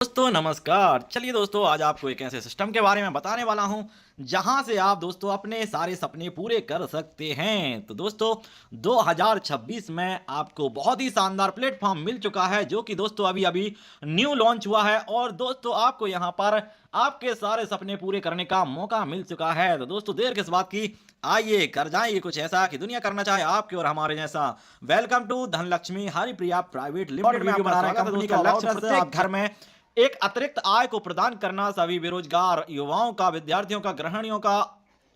दोस्तों नमस्कार। चलिए दोस्तों, आज आपको एक ऐसे सिस्टम के बारे में बताने वाला हूं जहां से आप दोस्तों अपने सारे सपने पूरे कर सकते हैं। तो दोस्तों 2026 में आपको बहुत ही शानदार प्लेटफॉर्म मिल चुका है जो कि दोस्तों अभी अभी न्यू लॉन्च हुआ है और दोस्तों आपको यहां पर आपके सारे सपने पूरे करने का मौका मिल चुका है। तो दोस्तों देर किस बात की, आइए कर जाइए कुछ ऐसा कि दुनिया करना चाहे आपके और हमारे जैसा। Welcome to Dhanlakshmi Haripriya private limited में बना रहे कंपनी का लक्ष्य प्रत्येक घर में एक अतिरिक्त आय को प्रदान करना, सभी बेरोजगार युवाओं का, विद्यार्थियों का, गृहिणियों का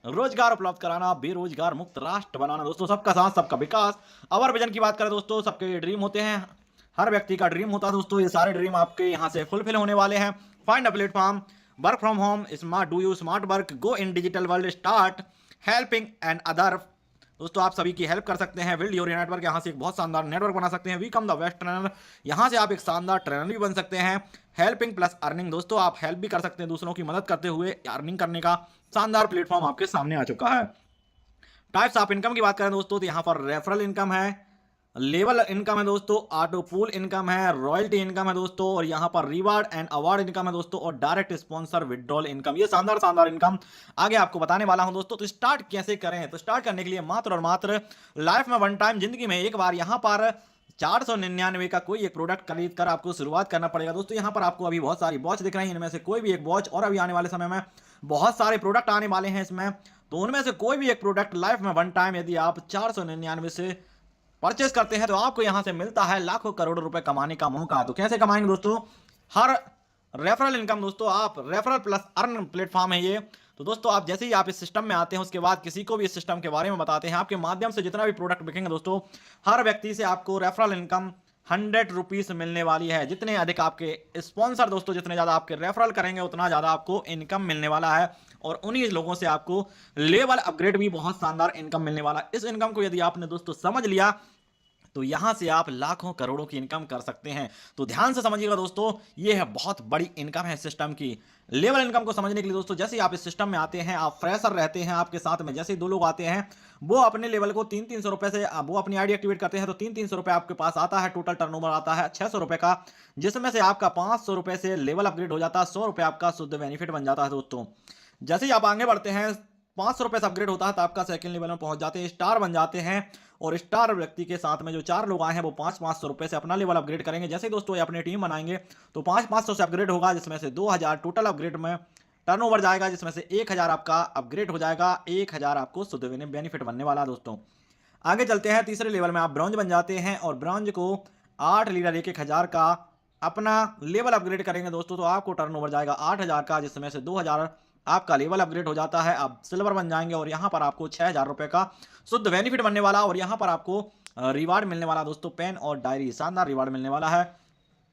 रोजगार उपलब्ध कराना, बेरोजगार मुक्त राष्ट्र बनाना। दोस्तों सबका साथ सबका विकास। अवर विजन की बात करें दोस्तों, सबके ड्रीम होते हैं, हर व्यक्ति का ड्रीम होता है दोस्तों। ये सारे ड्रीम आपके यहाँ से फुलफिल होने वाले हैं। Find a platform, work from home, smart do you smart work, go in digital world, start helping and other. दोस्तों आप सभी की हेल्प कर सकते हैं, बिल्ड योर नेटवर्क, यहाँ से एक बहुत शानदार नेटवर्क बना सकते हैं। वीकम द बेस्ट ट्रेनर, यहाँ से आप एक शानदार ट्रेनर भी बन सकते हैं। हेल्पिंग प्लस अर्निंग, दोस्तों आप हेल्प भी कर सकते हैं, दूसरों की मदद करते हुए अर्निंग करने का शानदार प्लेटफॉर्म आपके सामने आ चुका है। टाइप्स ऑफ इनकम की बात करें दोस्तों, तो यहाँ पर रेफरल इनकम है, लेवल इनकम है दोस्तों, ऑटो पूल इनकम है, रॉयल्टी इनकम है दोस्तों, और यहाँ पर रिवार्ड एंड अवार्ड इनकम है दोस्तों, और डायरेक्ट स्पॉन्सर विड्रॉल इनकम। ये शानदार शानदार इनकम आगे आपको बताने वाला हूं दोस्तों। तो स्टार्ट कैसे करें, तो स्टार्ट करने के लिए मात्र और मात्र लाइफ में वन टाइम, जिंदगी में एक बार यहाँ पर 499 का कोई एक प्रोडक्ट खरीद कर आपको शुरुआत करना पड़ेगा दोस्तों। यहाँ पर आपको अभी बहुत सारी वॉच दिख रही हैं, इनमें से कोई भी एक वॉच, और अभी आने वाले समय में बहुत सारे प्रोडक्ट आने वाले हैं इसमें, तो उनमें से कोई भी एक प्रोडक्ट लाइफ में वन टाइम यदि आप 499 से परचेस करते हैं तो आपको यहां से मिलता है लाखों करोड़ों रुपए कमाने का मौका। तो कैसे कमाएंगे दोस्तों? हर रेफरल इनकम दोस्तों, आप रेफरल प्लस अर्न प्लेटफॉर्म है ये। तो दोस्तों आप जैसे ही आप इस सिस्टम में आते हैं उसके बाद किसी को भी इस सिस्टम के बारे में बताते हैं, आपके माध्यम से जितना भी प्रोडक्ट बिकेंगे दोस्तों, हर व्यक्ति से आपको रेफरल इनकम 100 रुपीज मिलने वाली है। जितने अधिक आपके स्पॉन्सर दोस्तों, जितने ज्यादा आपके रेफरल करेंगे उतना ज्यादा आपको इनकम मिलने वाला है, और उन्हीं लोगों से आपको लेवल अपग्रेड भी बहुत शानदार इनकम मिलने वाला है। इस इनकम को यदि आपने दोस्तों समझ लिया तो यहां से आप लाखों करोड़ों की इनकम कर सकते हैं। तो ध्यान से समझिएगा दोस्तों, ये है बहुत बड़ी इनकम है सिस्टम की। लेवल इनकम को समझने के लिए दोस्तों, जैसे ही आप इस सिस्टम में आते हैं, आप फ्रेशर रहते हैं, आपके साथ में जैसे ही दो लोग आते हैं, वो अपने लेवल को 300 रुपए से वो अपनी आईडी एक्टिवेट करते हैं, तो 300 रुपए आपके पास आता है। टोटल टर्नओवर आता है 600 रुपए का, जिसमें से आपका 500 रुपए से लेवल अपग्रेड हो जाता है, 100 रुपए आपका शुद्ध बेनिफिट बन जाता है दोस्तों। जैसे ही आप आगे बढ़ते हैं, 500 रुपए से अपग्रेड होता है तो आपका सेकंड लेवल में पहुंच जाते हैं, स्टार बन जाते हैं, और स्टार व्यक्ति के साथ में जो 4 लोग आए हैं वो 500 रुपए से अपना लेवल अपग्रेड करेंगे। जैसे ही दोस्तों ये अपनी टीम बनाएंगे तो 500 से अपग्रेड होगा, जिसमें से 2000 टोटल अपग्रेड में टर्नओवर जाएगा, जिसमें से 1000 आपका अपग्रेड हो जाएगा, 1000 आपको शुद्ध बेनिफिट बनने वाला है दोस्तों। आगे चलते हैं, तीसरे लेवल में आप ब्रॉन्ज बन जाते हैं, और ब्रॉन्ज को 8 लीडर 1000 का अपना लेवल अपग्रेड करेंगे दोस्तों, तो आपको टर्नओवर जाएगा 8000 का, जिसमें से 2000 आपका लेवल अपग्रेड हो जाता है, आप सिल्वर बन जाएंगे, और यहां पर आपको 6000 रुपए का शुद्ध बेनिफिट बनने वाला, और यहां पर आपको रिवार्ड मिलने वाला दोस्तों, पेन और डायरी, शानदार रिवार्ड मिलने वाला है।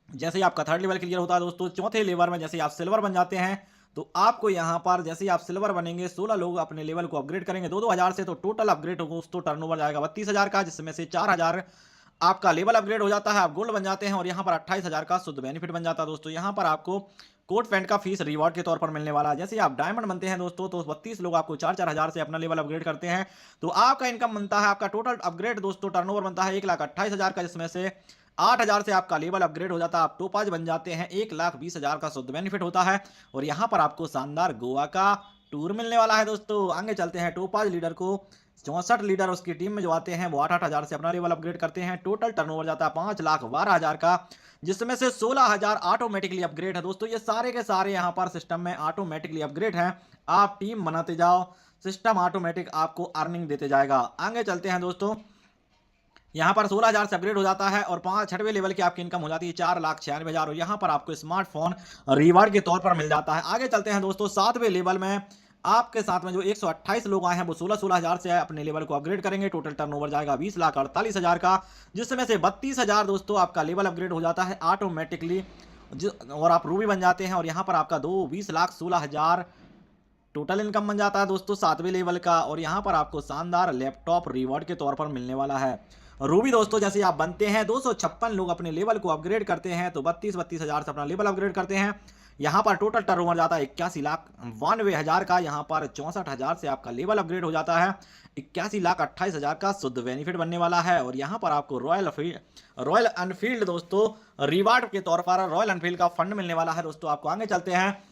जैसे ही आपका थर्ड लेवल क्लियर होता है दोस्तों, चौथे लेवल में जैसे ही आप सिल्वर बन जाते हैं तो आपको यहां पर जैसे ही आप सिल्वर बनेंगे, 16 लोग अपने लेवल को अपग्रेड करेंगे 2-2000 से, तो टोटल अपग्रेड होगा दोस्तों, टर्नओवर जाएगा 32000 का, जिसमें से 4000 आपका लेवल अपग्रेड हो जाता है, आप गोल्ड बन जाते हैं, और यहां पर 28000 का शुद्ध बेनिफिट बन जाता है दोस्तों। यहां पर आपको कोट पैंट का फीस रिवॉर्ड के तौर पर मिलने वाला है। जैसे आप डायमंड बनते हैं दोस्तों, तो 32 लोग आपको 4-4000 से अपना लेवल अपग्रेड करते हैं, तो आपका इनकम बनता है, आपका टोटल अपग्रेड दोस्तों टर्नओवर बनता है 1,28,000 का, जिसमें से 8000 से आपका लेवल अपग्रेड हो जाता है, आप टोपाज बन जाते हैं, 1,20,000 का शुद्ध बेनिफिट होता है, और यहां पर आपको शानदार गोवा का टूर मिलने वाला है दोस्तों। आगे चलते हैं, टोपाज लीडर को 64 लीडर उसकी टीम में जो आते हैं वो 8-8 हजार से अपना लेवल अपग्रेड करते हैं, टोटल टर्नओवर जाता है 5,12,000 का, जिसमें से 16,000 ऑटोमेटिकली अपग्रेड है दोस्तों। ये सारे के सारे यहाँ पर सिस्टम में ऑटोमेटिकली अपग्रेड हैं, आप टीम बनाते जाओ, सिस्टम ऑटोमेटिक आपको अर्निंग देते जाएगा। आगे चलते हैं दोस्तों, यहाँ पर 16,000 से अपग्रेड हो जाता है, और 6वें लेवल की आपकी इनकम हो जाती है 4,96,000, और यहाँ पर आपको स्मार्टफोन रिवार्ड के तौर पर मिल जाता है। आगे चलते हैं दोस्तों, 7वें लेवल में आपके साथ में जो 128 लोग आए हैं वो 16,000 से अपने लेवल को अपग्रेड करेंगे, टोटल टर्नओवर जाएगा 20,48,000 का, जिसमें से 32,000 दोस्तों आपका लेवल अपग्रेड हो जाता है ऑटोमेटिकली, और आप रूबी बन जाते हैं, और यहाँ पर आपका 20,16,000 टोटल इनकम बन जाता है दोस्तों 7वें लेवल का, और यहाँ पर आपको शानदार लैपटॉप रिवॉर्ड के तौर पर मिलने वाला है। रूबी दोस्तों जैसे आप बनते हैं, 256 लोग अपने लेवल को अपग्रेड करते हैं, तो 32,000 से अपना लेवल अपग्रेड करते हैं, यहाँ पर टोटल टर्नओवर जाता है 81,92,000 का। यहाँ पर 64,000 से आपका लेवल अपग्रेड हो जाता है। 81,28,000 का शुद्ध बेनिफिट बनने वाला है। और यहाँ पर आपको रॉयल एनफील्ड दोस्तों रिवार्ड के तौर पर रॉयल एनफील्ड का फंड मिलने वाला है। दोस्तों आपको आगे चलते हैं,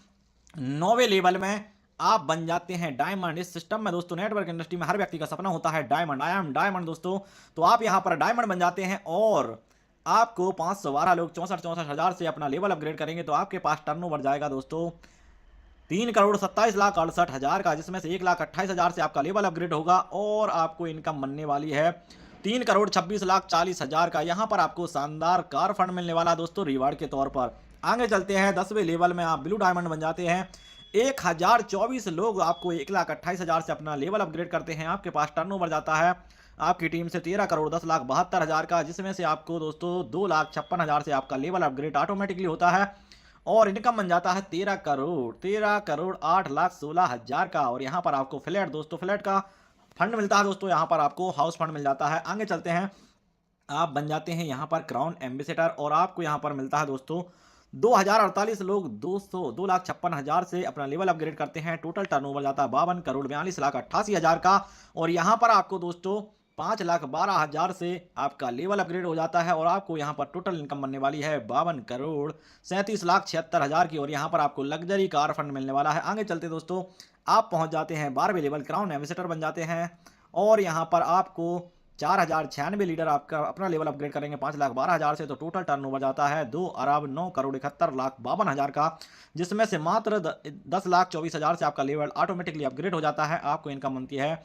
9वें लेवल में आप बन जाते हैं डायमंड। इस सिस्टम में दोस्तों नेटवर्क इंडस्ट्री में हर व्यक्ति का सपना होता है डायमंड, आई एम डायमंड दोस्तों। तो आप यहाँ पर डायमंड बन जाते हैं और आपको 512 लोग 64,000 से अपना लेवल अपग्रेड करेंगे तो आपके पास टर्नओवर जाएगा दोस्तों 3,27,68,000 का, जिसमें से 1,28,000 से आपका लेवल अपग्रेड होगा और आपको इनकम बनने वाली है 3,26,40,000 का। यहाँ पर आपको शानदार कार फंड मिलने वाला है दोस्तों रिवार्ड के तौर पर। आगे चलते हैं, 10वें लेवल में आप ब्लू डायमंड बन जाते हैं। 1,024 लोग आपको 1,28,000 से अपना लेवल अपग्रेड करते हैं। आपके पास टर्नओवर जाता है आपकी टीम से 13,10,72,000 का, जिसमें से आपको दोस्तों 2,56,000 से आपका लेवल अपग्रेड ऑटोमेटिकली होता है और इनकम बन जाता है 13,08,16,000 का। और यहाँ पर आपको फ्लैट दोस्तों फ्लैट का फंड मिलता है दोस्तों, यहाँ पर आपको हाउस फंड मिल जाता है। आगे चलते हैं, आप बन जाते हैं यहाँ पर क्राउन एम्बेसडर और आपको यहाँ पर मिलता है दोस्तों 2,048 लोग 2,56,000 से अपना लेवल अपग्रेड करते हैं। टोटल टर्नओवर जाता है 52,42,88,000 का। और यहाँ पर आपको दोस्तों 5,12,000 से आपका लेवल अपग्रेड हो जाता है और आपको यहाँ पर टोटल इनकम बनने वाली है 52,37,76,000 की। और यहाँ पर आपको लग्जरी कार फंड मिलने वाला है। आगे चलते दोस्तों, आप पहुँच जाते हैं 12वें लेवल, क्राउन एम्बेसडर बन जाते हैं और यहाँ पर आपको 4,096 लीडर आपका अपना लेवल अपग्रेड करेंगे 5,12,000 से। तो टोटल टर्नओवर जाता है 2,09,71,52,000 का, जिसमें से मात्र 10,24,000 से आपका लेवल ऑटोमेटिकली अपग्रेड हो जाता है। आपको इनकम बनती है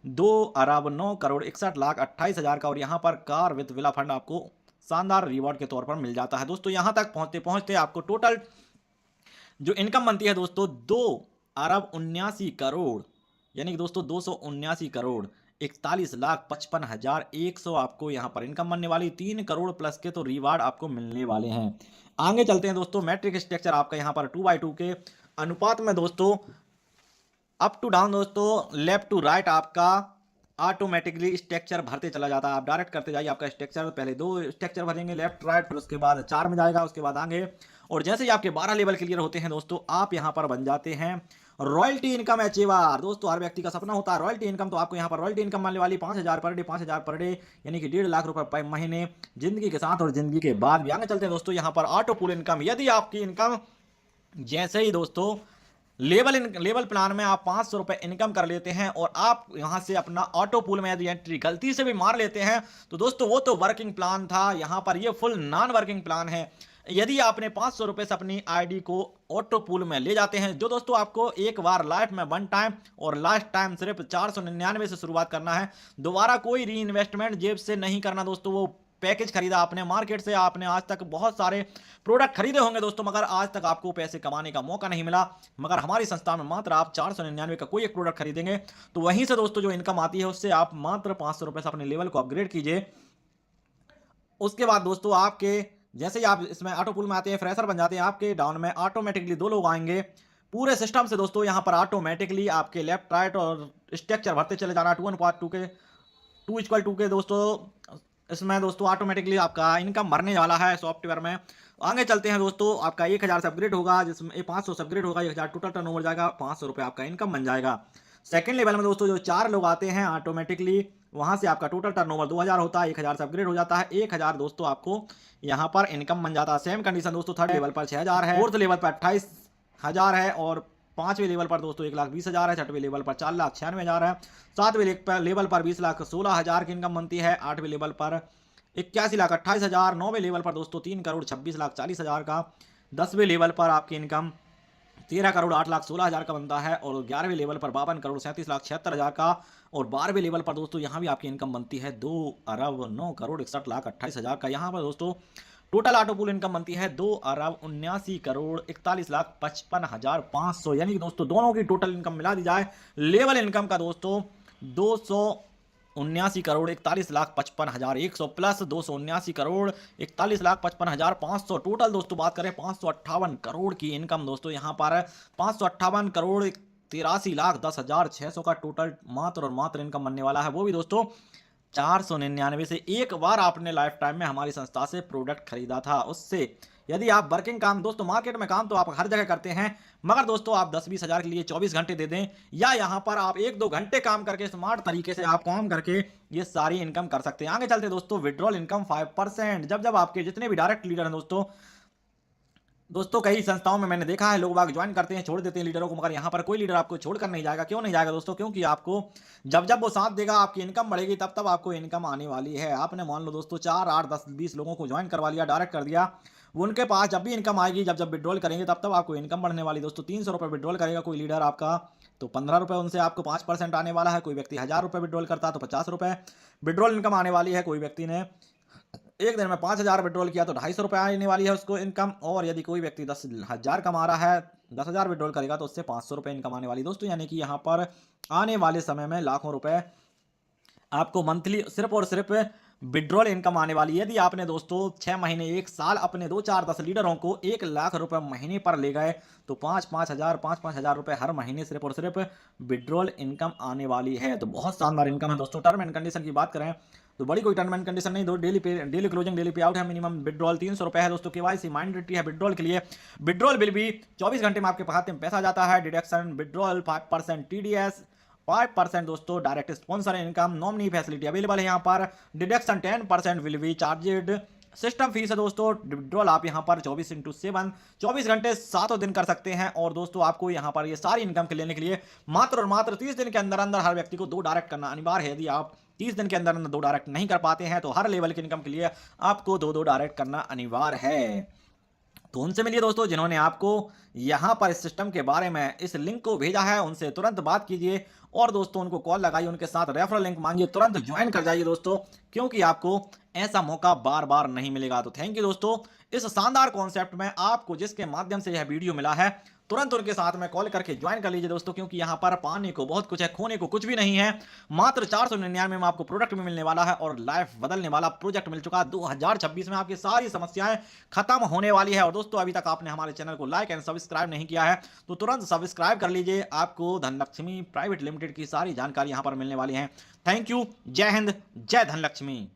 2,09,61,28,000 का। और यहाँ पर कार विद विला फंड आपको शानदार रिवॉर्ड के तौर पर मिल जाता है। दोस्तों यहाँ तक पहुँचते पहुँचते आपको टोटल जो इनकम बनती है दोस्तों 2,79,00,00,000, यानी कि दोस्तों 279,41,55,100 आपको यहाँ पर इनकम बनने वाली। 3 करोड़ प्लस के तो रिवार्ड आपको मिलने वाले हैं। आगे चलते हैं दोस्तों, मैट्रिक स्ट्रक्चर आपका यहाँ पर 2/2 के अनुपात में दोस्तों अप टू डाउन दोस्तों लेफ्ट टू राइट आपका ऑटोमेटिकली स्ट्रक्चर भरते चला जाता है। आप डायरेक्ट करते जाइए आपका स्ट्रक्चर, पहले 2 स्ट्रक्चर भरेंगे लेफ्ट राइट, फिर उसके बाद 4 में जाएगा, उसके बाद आगे। और जैसे ही आपके 12 लेवल क्लियर होते हैं दोस्तों, आप यहाँ पर बन जाते हैं रॉयल्टी इनकम अचीवर। दोस्तों हर व्यक्ति का सपना होता है रॉयल्टी इनकम, तो आपको यहाँ पर रॉयल्टी इनकम मिलने वाली 5,000 पर डे, 5,000 पर डे, यानी कि 1.5 लाख रुपए पर महीने, जिंदगी के साथ और जिंदगी के बाद भी। आगे चलते हैं दोस्तों, यहाँ पर ऑटो पूल इनकम। यदि आपकी इनकम जैसे ही दोस्तों लेवल प्लान में आप 500 रुपए इनकम कर लेते हैं और आप यहां से अपना ऑटो पूल में यदि एंट्री गलती से भी मार लेते हैं तो दोस्तों वो तो वर्किंग प्लान था, यहां पर ये फुल नॉन वर्किंग प्लान है। यदि आपने 500 रुपए से अपनी आईडी को ऑटो पूल में ले जाते हैं, जो दोस्तों आपको एक बार लाइफ में 1 टाइम और लास्ट टाइम सिर्फ 499 से शुरुआत करना है, दोबारा कोई री इन्वेस्टमेंट जेब से नहीं करना दोस्तों। वो पैकेज खरीदा आपने मार्केट से, आपने आज तक बहुत सारे प्रोडक्ट खरीदे होंगे दोस्तों, मगर आज तक आपको पैसे कमाने का मौका नहीं मिला। मगर हमारी संस्था में मात्र आप 499 का कोई एक प्रोडक्ट खरीदेंगे तो वहीं से दोस्तों जो इनकम आती है उससे आप मात्र 500 रुपए से अपने लेवल को अपग्रेड कीजिए। उसके बाद दोस्तों आपके जैसे ही आप इसमें ऑटो पूल में आते हैं, फ्रेशर बन जाते हैं, आपके डाउन में ऑटोमेटिकली 2 लोग आएंगे पूरे सिस्टम से दोस्तों। यहाँ पर ऑटोमेटिकली आपके लेफ्ट राइट और स्ट्रक्चर भरते चले जाना 2:2 के 2:2 के दोस्तों। इसमें दोस्तों ऑटोमेटिकली आपका इनकम भरने वाला है सॉफ्टवेयर में। आगे चलते हैं दोस्तों, आपका 1,000 से अपग्रेड होगा, जिसमें 500 से अपग्रेड होगा, 1,000 टोटल टर्नओवर जाएगा, 500 रुपये आपका इनकम बन जाएगा। सेकंड लेवल में दोस्तों जो 4 लोग आते हैं ऑटोमेटिकली वहां से आपका टोटल टर्नओवर 2,000 होता है, 1,000 से अपग्रेड हो जाता है, 1,000 दोस्तों आपको यहाँ पर इनकम बन जाता है। सेम कंडीशन दोस्तों थर्ड लेवल पर 6,000 है, फोर्थ लेवल पर 28,000 है और 5वें लेवल पर दोस्तों 1,20,000 है, 6वें लेवल पर 4,96,000 है, 7वें लेवल पर 20,16,000 की इनकम बनती है, 8वें लेवल पर 81,28,000, 9वें लेवल पर दोस्तों 3,26,40,000 का, 10वें लेवल पर आपकी इनकम 13,08,16,000 का बनता है और 11वें लेवल पर 52,37,76,000 का और 12वें लेवल पर दोस्तों यहाँ भी आपकी इनकम बनती है 2,09,61,28,000 का। यहाँ पर दोस्तों टोटल ऑटो पूल इनकम बनती है 2,79,41,55,500, यानी कि दोस्तों दोनों की टोटल इनकम मिला दी जाए लेवल इनकम का दोस्तों 279,41,55,100 प्लस 279,41,55,500 टोटल दोस्तों बात करें 558 करोड़ की इनकम दोस्तों। यहाँ पर 558,83,10,600 का टोटल मात्र और मात्र इनकम बनने वाला है, वो भी दोस्तों 499 से एक बार आपने लाइफ टाइम में हमारी संस्था से प्रोडक्ट खरीदा था, उससे यदि आप वर्किंग काम दोस्तों मार्केट में काम तो आप हर जगह करते हैं, मगर दोस्तों आप 10-20 हज़ार के लिए 24 घंटे दे दें या यहाँ पर आप 1-2 घंटे काम करके स्मार्ट तरीके से आप काम करके ये सारी इनकम कर सकते हैं। आगे चलते दोस्तों, विड्रॉल इनकम 5%। जब आपके जितने भी डायरेक्ट लीडर हैं दोस्तों कई संस्थाओं में मैंने देखा है लोग बाग ज्वाइन करते हैं, छोड़ देते हैं लीडरों को, मगर यहाँ पर कोई लीडर आपको छोड़कर नहीं जाएगा। क्यों नहीं जाएगा दोस्तों? क्योंकि आपको जब वो साथ देगा आपकी इनकम बढ़ेगी, तब आपको इनकम आने वाली है। आपने मान लो दोस्तों 4, 8, 10, 20 लोगों को ज्वाइन करवा लिया, डायरेक्ट कर दिया, उनके पास जब भी इनकम आएगी, जब विड्रॉल करेंगे तब आपको इनकम बढ़ने वाली। दोस्तों 300 रुपये विड्रॉल करेगा कोई लीडर आपका तो 15 रुपये उनसे आपको 5% आने वाला है। कोई व्यक्ति 1000 रुपये विड्रॉल करता है तो 50 रुपये विड्रॉल इनकम आने वाली है। कोई व्यक्ति ने एक दिन में 5000 विड्रॉल किया तो 250 रुपये आने वाली है उसको इनकम। और यदि कोई व्यक्ति 10,000 कमा रहा है, 10,000 विड्रॉल करेगा तो उससे 500 रुपये इनकम आने वाली दोस्तों। यानी कि यहाँ पर आने वाले समय में लाखों रुपए आपको मंथली सिर्फ और सिर्फ विड्रॉल इनकम आने वाली है। यदि आपने दोस्तों 6 महीने 1 साल अपने 2, 4, 10 लीडरों को 1 लाख रुपए महीने पर ले गए तो 5-5 हज़ार रुपए हर महीने सिर्फ और सिर्फ विड्रॉल इनकम आने वाली है। तो बहुत शानदार इनकम है दोस्तों। टर्म एंड कंडीशन की बात करें तो बड़ी कोई टर्म एंड कंडीशन नहीं, दो डेली क्लोजिंग डेली पे आउट है, मिनिमम विड्रॉल 300 रुपये है दोस्तों। केवाईसी माइंडेटरी है विड्रॉल के लिए। विड्रॉल बिल भी 24 घंटे में आपके खाते में पैसा जाता है। डिडक्शन विड्रॉल 5% TDS, 5% दोस्तों direct sponsor income, nominee facility available है यहाँ पर। Deduction 10% will be charged. System fees है दोस्तों। विड्रॉल आप यहाँ पर 24/7 24 घंटे 7 दिन कर सकते हैं। और दोस्तों आपको यहाँ पर ये सारी इनकम लेने के लिए मात्र और मात्र 30 दिन के अंदर अंदर हर व्यक्ति को 2 डायरेक्ट करना अनिवार्य है। यदि आप 30 दिन के अंदर अंदर 2 डायरेक्ट नहीं कर पाते हैं तो हर लेवल की इनकम के लिए आपको 2 डायरेक्ट करना अनिवार्य है। तो उनसे मिलिए दोस्तों जिन्होंने आपको यहाँ पर इस सिस्टम के बारे में इस लिंक को भेजा है, उनसे तुरंत बात कीजिए और दोस्तों उनको कॉल लगाइए, उनके साथ रेफरल लिंक मांगिए, तुरंत ज्वाइन कर जाइए दोस्तों, क्योंकि आपको ऐसा मौका बार बार नहीं मिलेगा। तो थैंक यू दोस्तों। इस शानदार कॉन्सेप्ट में आपको जिसके माध्यम से यह वीडियो मिला है, तुरंत उनके साथ में कॉल करके ज्वाइन कर लीजिए दोस्तों, क्योंकि यहाँ पर पाने को बहुत कुछ है, खोने को कुछ भी नहीं है। मात्र 499 में आपको प्रोडक्ट भी मिलने वाला है और लाइफ बदलने वाला प्रोजेक्ट मिल चुका है। 2026 में आपकी सारी समस्याएं खत्म होने वाली है। और दोस्तों अभी तक आपने हमारे चैनल को लाइक एंड सब्सक्राइब नहीं किया है तो तुरंत सब्सक्राइब कर लीजिए। आपको धनलक्ष्मी प्राइवेट लिमिटेड की सारी जानकारी यहाँ पर मिलने वाली है। Thank you. जय हिंद, जय धनलक्ष्मी।